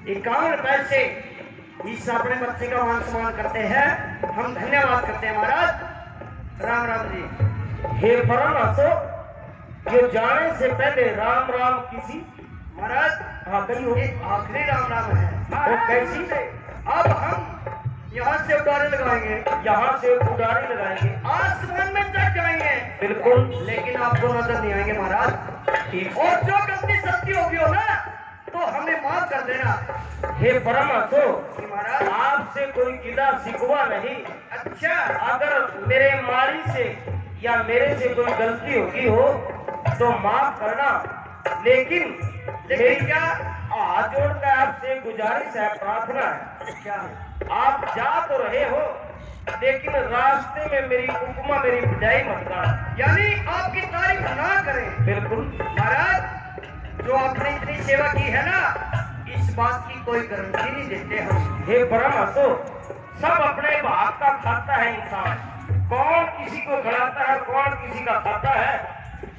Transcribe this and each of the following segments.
51 पैसे इस अपने बच्चे का मान सम्मान करते हैं। हम धन्यवाद करते हैं महाराज। राम राम जी। हे परमहंसो, ये जाने से पहले राम राम किसी महाराज हाँ कहियो। ये आखिरी राम राम है। वो कैसी से? अब हम यहाँ से उड़ाने लगाएंगे, यहाँ से उड़ारी लगाएंगे, आसमान में चढ़ जाएंगे। बिल्कुल। लेकिन आपको नजर नहीं आएंगे महाराज। ठीक। और जो गलती सत्य होगी हो ना तो हमें माफ कर देना। हे परमहंसो, महाराज आपसे कोई गिला शिकवा नहीं। अच्छा अगर मेरे मारी से या मेरे से कोई गलती होगी हो तो माफ करना, लेकिन क्या हाथ जोड़कर आपसे गुजारिश है, प्रार्थना है। क्या आप जा तो रहे हो, लेकिन रास्ते में मेरी उपमा मेरी पिटाई मत करना। यानी आपकी तारीफ ना करें। बिल्कुल महाराज जो आपने इतनी सेवा की है ना, इस बात की कोई गारंटी नहीं देते हम। हे परमहंसो, सब अपने भाग का खाता है इंसान। कौन किसी को खिलाता है, कौन किसी का खाता है।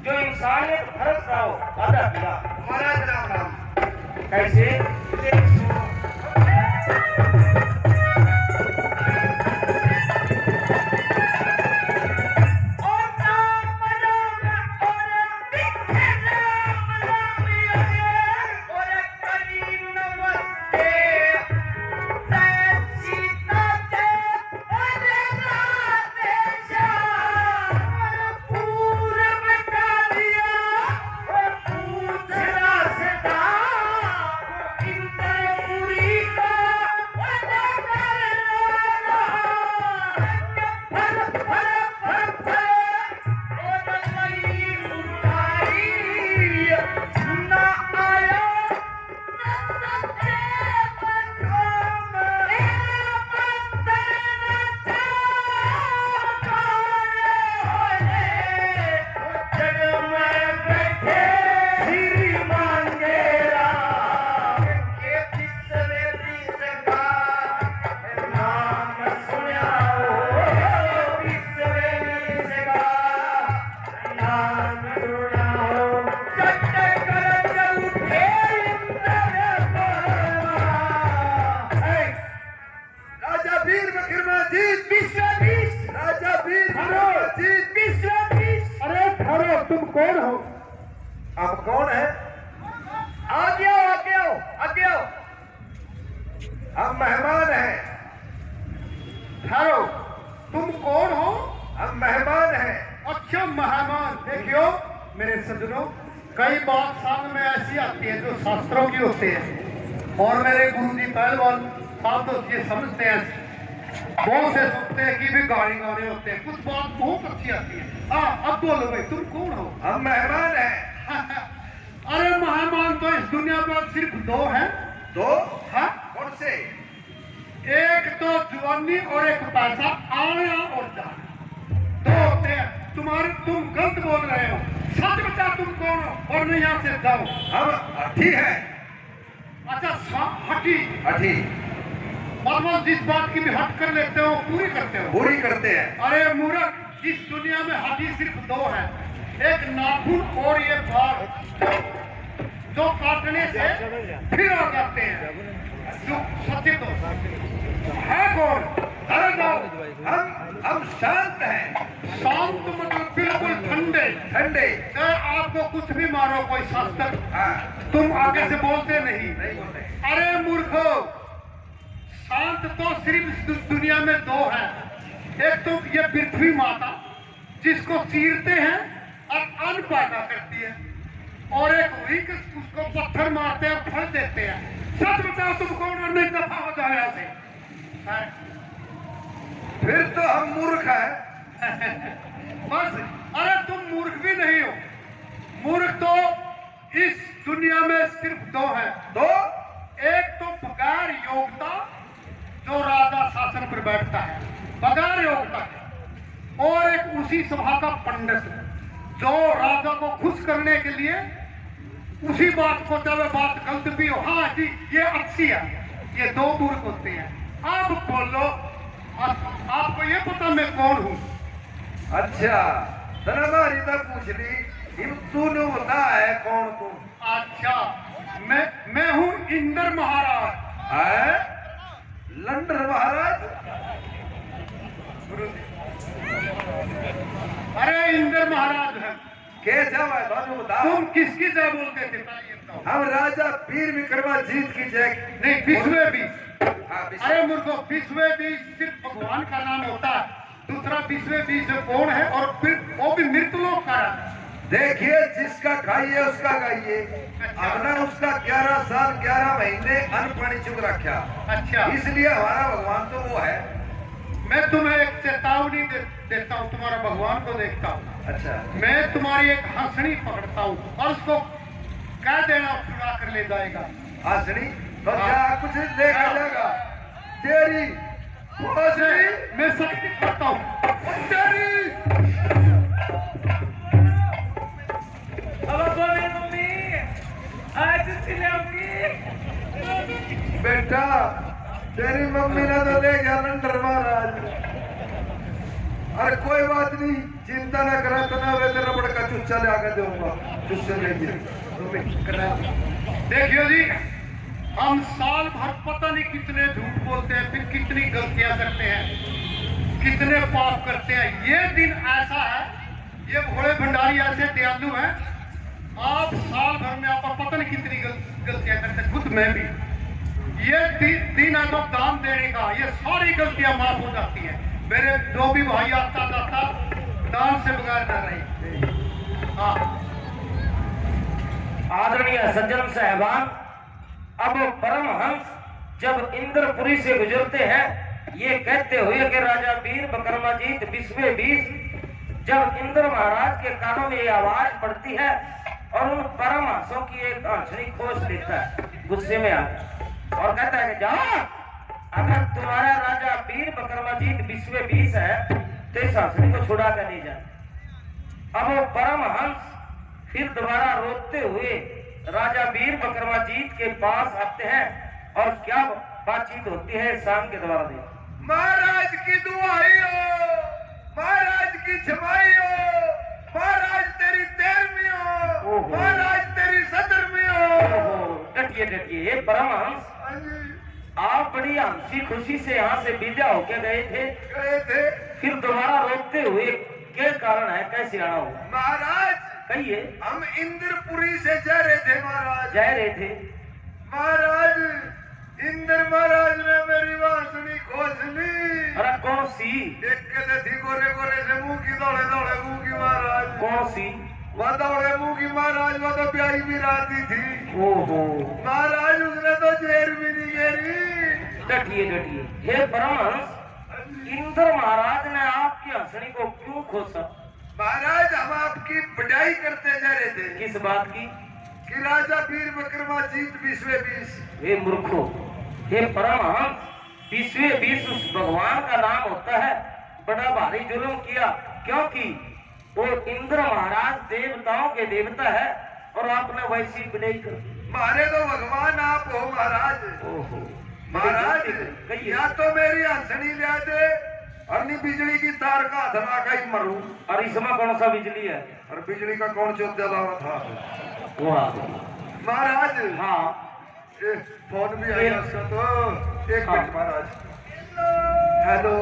जो इंसानियत फर्क का हो अदा किया। महाराज राम राम। कैसे? तुम कौन हो? आप कौन है? आगे आओ आगे आओ आगे आओ। हम मेहमान हैं। ठहरो, तुम कौन हो? हम मेहमान हैं। अच्छा मेहमान। देखियो मेरे सज्जनों, कई बात सामने में ऐसी आती है जो शास्त्रों की होती है, और मेरे गुरु जी पहलवान साहब तो ये समझते हैं, बहुत से सोचते हैं कि भी गाड़ी गाने होते हैं। कुछ बात बहुत अच्छी आती है। हाँ अब बोलो भाई, तुम कौन हो? हम मेहमान हैं। अरे मेहमान तो इस दुनिया पर सिर्फ दो हैं। दो? हाँ? कौन से? एक तो जवानी और एक पैसा, आना और जाना, दो होते हैं। तुम गलत बोल रहे हो। सच बता तुम कौन हो, और नहीं यहाँ से जाओ। हम हठी हैं। अच्छा हटी। हठी मतलब जिस बात की भी हट कर लेते हो पूरी करते हो। पूरी करते हैं। अरे मूर्ख, इस दुनिया में हटी सिर्फ दो है, एक नाखून और ये बाल जो काटने से फिर आ जाते हैं। जो सत्य तो है कौन? अरे जाओ। हम शांत हैं। शांत मतलब बिल्कुल ठंडे ठंडे। चाहे आपको कुछ भी मारो कोई शास्त्र, हाँ। तुम आगे से बोलते नहीं। नहीं बोलते। अरे मूर्खो, शांत तो सिर्फ इस दुनिया में दो है। एक तो ये पृथ्वी माता जिसको चीरते हैं और अन्न पैदा करती है, और एक वही उसको पत्थर मारते हैं और फल देते हैं। सच बताओ तुम कौन? और नहीं दफा हो जाए यहाँ से। फिर तो हम मूर्ख हैं। बस। अरे तुम मूर्ख भी नहीं हो। मूर्ख तो इस दुनिया में सिर्फ दो है। दो? एक तो बगैर योग्यता जो राजा शासन पर बैठता है, बगैर योग्यता के, और एक उसी सभा का पंडित जो राजा को खुश करने के लिए उसी बात को, चाहे बात गलत भी हो, हाँ जी ये अच्छी है, ये दो मूर्ख होते हैं। आप बोलो, आपको ये पता मैं कौन हूँ? अच्छा हमारी तो पूछ ली, तूने बता है कौन तू? अच्छा मैं हूँ इंद्र महाराज। है लंडर महाराज। अरे इंद्र महाराज है। कैसा है बाबू बताओ। तुम किसकी जय बोलते थे पहले बताओ। हम राजा वीर विक्रमाजीत की जय। नहीं विश्वे भी। हाँ, विश्वे। अरे मूर्खों, विश्वे भी सिर्फ भगवान का नाम होता है। दूसरा विश्वे भी से कौन है और फिर वो भी मृतलोक का नाम है। देखिए जिसका खाइए उसका गाइए। हमने उसका 11 साल 11 महीने अन्न पानी चुक रखा। अच्छा, इसलिए हमारा भगवान तो वो है। मैं तुम्हें एक चेतावनी देता हूँ, तुम्हारा भगवान को देखता हूँ। अच्छा, मैं तुम्हारी एक हंसनी पकड़ता हूँ और उसको कह देना और चुरा कर ले जाएगा। हंसनी तो क्या कुछ देखा जाएगा। तेरी हंसनी मैं शक्ति करता हूँ तेरी। अब बोले मम्मी आज सिलाऊंगी। बेटा तेरी मम्मी ने तो ले गया लंडर महाराज। अरे कोई बात नहीं, चिंता न करा। तना वे तेरा बड़का चुच्चा ले आकर दूंगा। चुच्चे लेंगे देखियो जी, हम साल भर पता नहीं कितने झूठ बोलते हैं, फिर कितनी गलतियां करते हैं, कितने पाप करते हैं। ये दिन ऐसा है, ये भोले भंडारी ऐसे दयालु हैं। आप साल भर में आप पता नहीं कितनी गलतियां करते हैं, खुद मैं भी। ये दिन है तो दान देने का, ये सारी गलतियां माफ हो जाती हैं। मेरे जो भी भाई आता जाता दान से बगैर कर रहे। हाँ आदरणीय सज्जन साहबान, अब परमहंस जब इंद्रपुरी से गुजरते हैं ये कहते हुए कि राजा वीर विक्रमाजीत विश्वे 20, जब इंद्र महाराज के कानों में ये आवाज पड़ती है और उन परमहंसों की एक हंसनी खोज देता है गुस्से में आकर और कहता है कि जाओ, अगर तुम्हारा राजा वीर विक्रमाजीत विश्वे 20 है तो इस हंसनी को छुड़ा कर ले जाए। अब वो परमहंस फिर दोबारा रोते हुए राजा वीर विक्रमाजीत के पास आते हैं और क्या बातचीत होती है शाम के द्वारा देखो। महाराज की दुआई हो, महाराज की क्षमाई हो, महाराज तेरी 13वीं हो, ओहो। महाराज तेरी 17वीं हो। डटिए डटिए। ये परमहंस हाँ जी, आप बड़ी हंसी खुशी से यहाँ से विदा होके गए थे, गए थे। फिर दोबारा रोते हुए क्या कारण है, कैसे आना हो? महाराज कहिए। हम इंद्रपुरी से जा रहे थे महाराज। जा रहे थे। महाराज इंद्र महाराज ने मेरी बांसुरी खोज ली। अरे कौन सी? एक कहते थी गोरे गोरे से मुंह की, दौड़े दौड़े मुंह की महाराज। कौन सी? वह दौड़े मुंह की महाराज, वह तो प्यारी भी रहती थी। ओहो, महाराज उसने तो जेर भी नहीं घेरी। डटिए डटिए। हे परमहंस, इंद्र महाराज ने आपकी हंसनी को क्यों खोसा? महाराज हम आपकी बड़ाई करते जा रहे थे किस बात की? कि राजा वीर विक्रमाजीत विश्वे 20। हे मूर्खो, हे परमहंस, विश्वे 20 उस भगवान का नाम होता है। बड़ा भारी जुल्म किया, क्योंकि वो इंद्र महाराज देवताओं के देवता है और आपने वैसी बिनाई कर दी। मारे तो भगवान आप हो महाराज। ओहो महाराज कहिए। या तो मेरी हंसनी ले दे और नहीं बिजली की तार का धमा का ही मरूं। और इसमें कौन सा बिजली है? और बिजली का कौन चौथ जलावा था वाह महाराज। हाँ, ए, फोन भी आया उसका तो। एक मिनट महाराज। हेलो,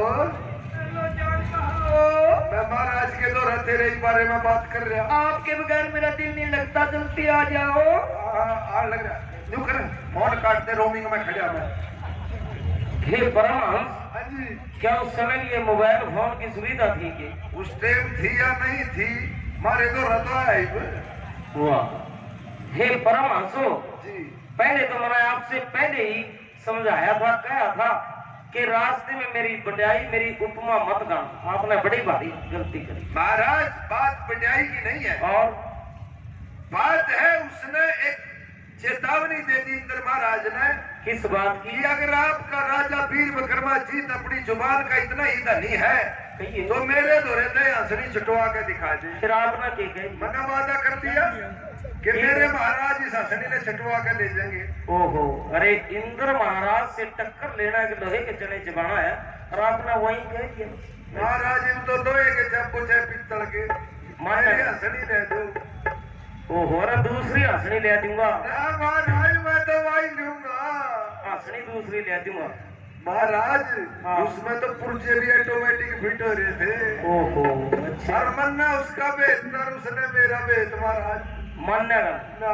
मैं महाराज के दौरा तेरे ही बारे में बात कर रहा। आपके बगैर मेरा दिल नहीं लगता, जल्दी आ जाओ। आ लग रहा यूं कर, फोन काटते रोमिंग में खड़ा मैं। हे परमहंस, हाँ जी, क्या उस समय ये मोबाइल फोन की सुविधा थी कि? उस टाइम थी या नहीं थी, मारे तो रता है वाह। हे परमहंसो, जी। पहले तो मैंने आपसे पहले ही समझाया था, कहा था कि रास्ते में मेरी बड़ाई, मेरी उपमा मत गाना। आपने बड़ी भारी गलती करी। महाराज बात बड़ाई की नहीं है, और बात है उसने एक चेतावनी दे दी इंद्र महाराज ने किस बात की? कि अगर आपका राजा वीर विक्रमाजीत अपनी जुबान का इतना ही धनी है कहिए। तो मेरे दौरे दे हंसनी छुटवा के दिखा दे। फिर आपने क्या कही? मैंने वादा कर दिया कि मेरे महाराज इस हंसनी ने छुटवा के ले जाएंगे। ओहो, अरे इंद्र महाराज से टक्कर लेना के लोहे के चने चबाना है और आपने वही कह दिया। महाराज इन तो लोहे के चप्पू चाहे पित्तल के, मेरी हंसनी दे दो। ओहो, अरे दूसरी हंसनी ले दूंगा। ना महाराज मैं तो वही लूंगा। हंसनी दूसरी ले दूंगा। महाराज हाँ। उसमें तो पुर्जे भी ऑटोमेटिक फिट हो रहे थे। ओहो अच्छा। और मन्ना उसका बेहतर उसने मेरा बेहतर महाराज मानेगा ना।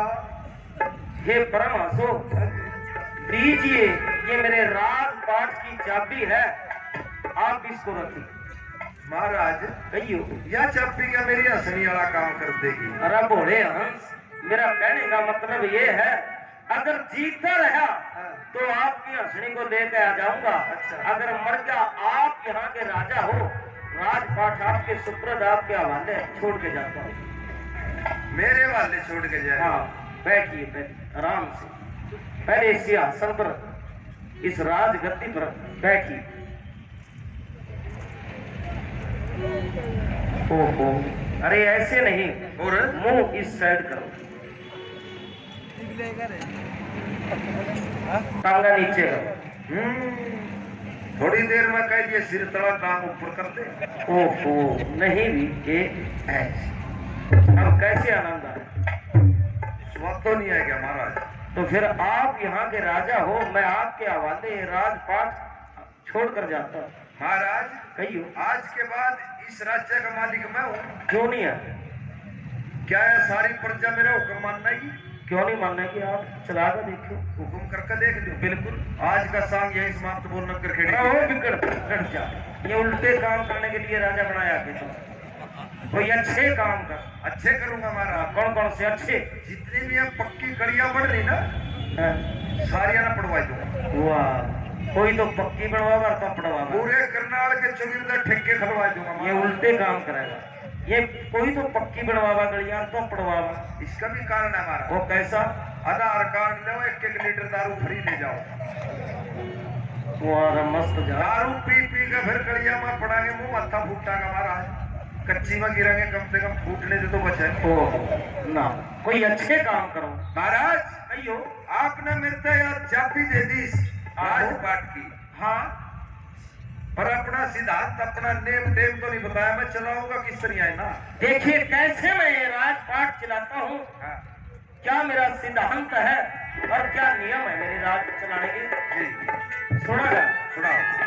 हे परमहंसो, लीजिए ये मेरे राजपाट की चाबी है, आप इसको रखिए। महाराज कहियो। यह चाबी क्या मेरी हंसनी वाला काम कर देगी? अरे भोले हंस, मेरा कहने का मतलब ये है, अगर जीता रहा तो आपकी हंसनी को लेकर आ जाऊंगा। अच्छा। अगर मर गया, आप यहाँ के राजा हो, राजपाट आपके सुप्रद आपके हवाले छोड़ के जाता हूँ। मेरे वाले छोड़ के जाए। हाँ बैठिए बैठिए आराम से, पहले इस सिंहासन पर, इस राजगद्दी पर बैठिए। ओहो, अरे ऐसे नहीं, और मुंह इस साइड करो, टांगा नीचे करो। थोड़ी देर में कह दिए सिर तला टांग ऊपर कर दे। ओहो नहीं भी, ये ऐसे अब कैसे आनंद आए? स्वाद तो नहीं है क्या महाराज? तो फिर आप यहाँ के राजा हो, मैं आपके हवाले राजपाट छोड़ कर जाता हूँ। महाराज कहियो। आज के बाद इस राज्य का मालिक मैं हूँ। क्यों नहीं है? क्या है सारी प्रजा मेरा हुक्म मानना ही? क्यों नहीं मानना कि आप चला कर देखो। हुक्म करके देख लो। बिल्कुल। आज का सांग यही समाप्त बोलना कर खेड़ी। वो बिगड़ जा, ये उल्टे काम करने के लिए राजा बनाया के तो कोई अच्छे काम कर। अच्छे करूंगा महाराज। कौन कौन से अच्छे? जितनी भी है पक्की कड़ियां बढ़ रही ना, सारिया ना पड़वा दूंगा। वाह, कोई तो पक्की बनवावा तो पड़वावा। पूरे करनाल के चौकीदार ठेके खलवा दूंगा। ये उल्टे काम करेगा। ये कोई तो पक्की बनवावा गलियां तो पड़वावा। इसका भी कारण है हमारा। वो कैसा? आधार कार्ड लो, 1-1 लीटर दारू फ्री ले जाओ। वाह मस्त जा। दारू पी पी के फिर कड़िया में पड़ांगे, मुंह मत्था फूटागा महाराज। कच्ची में गिरांगे, कम से कम फूटने से तो बचे। ओ ना, कोई अच्छे काम करो महाराज। कहियो। आपने मेरे को यार चाबी दे दी राजपाट की। हाँ, पर अपना सिद्धांत, अपना नेम टेम तो नहीं बताया। मैं चलाऊंगा किस तरह है ना। देखिए कैसे मैं ये राजपाट चलाता हूँ, हाँ। क्या मेरा सिद्धांत है और क्या नियम है मेरे राज चलाने के। जी सुना जा, सुनाओ।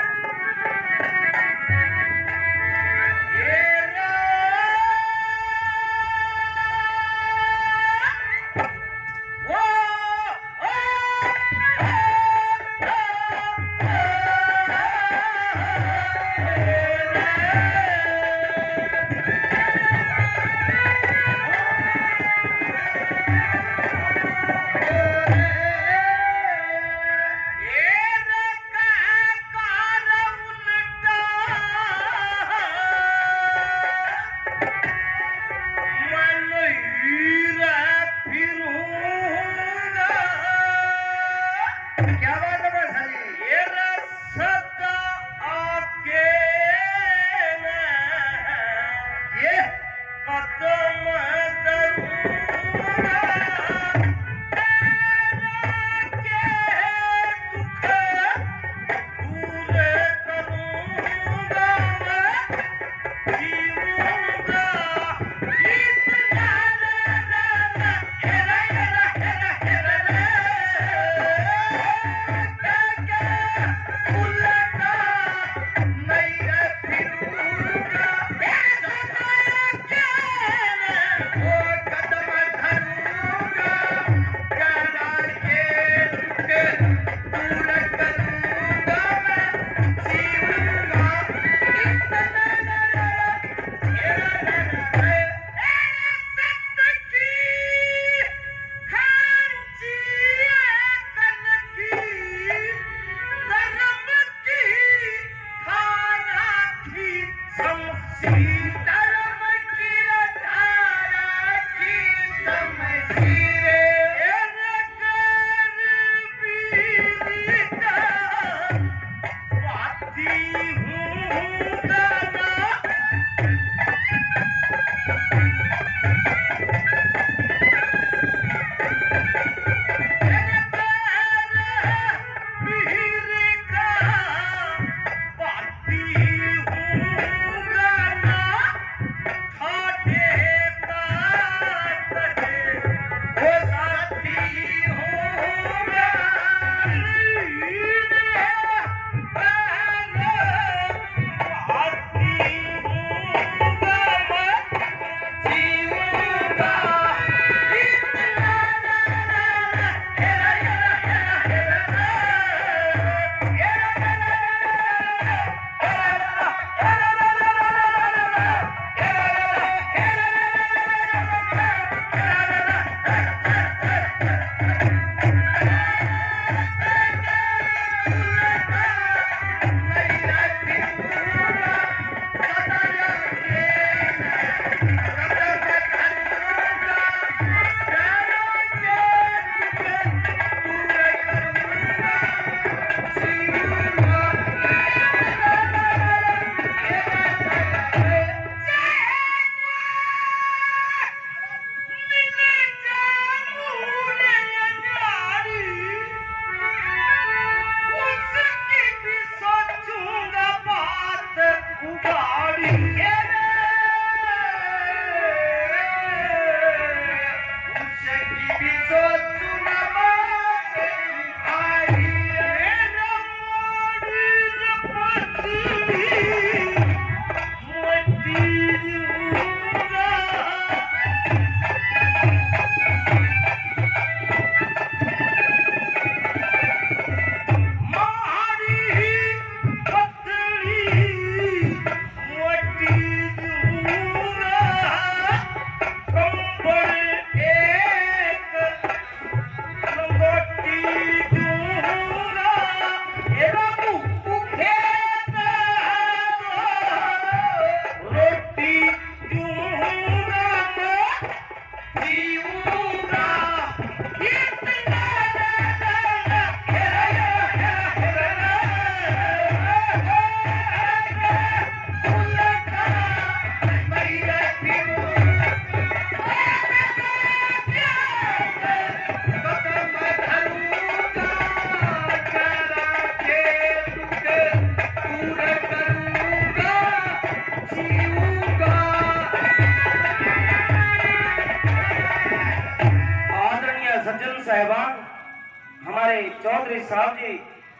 साहब हमारे चौधरी साहब जी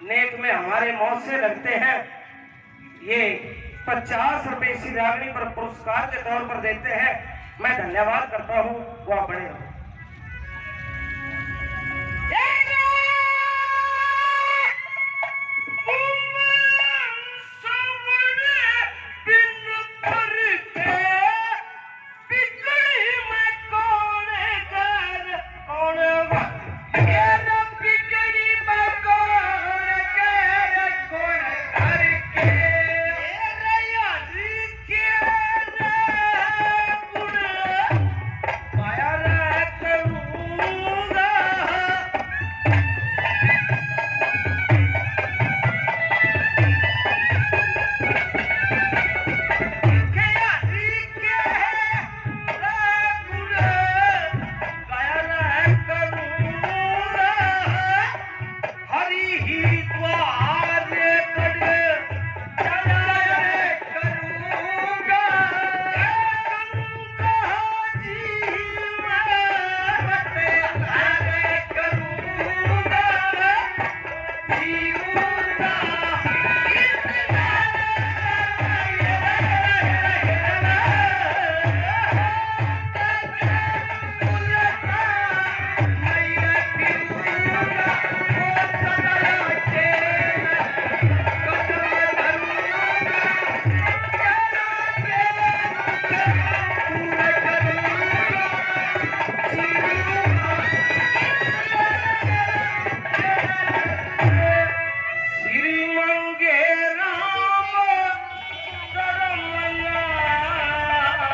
नेक में हमारे मौत से लगते हैं, ये 50 रुपए इसी रागनी पर पुरस्कार के तौर पर देते हैं। मैं धन्यवाद करता हूँ। वो बड़े रहो।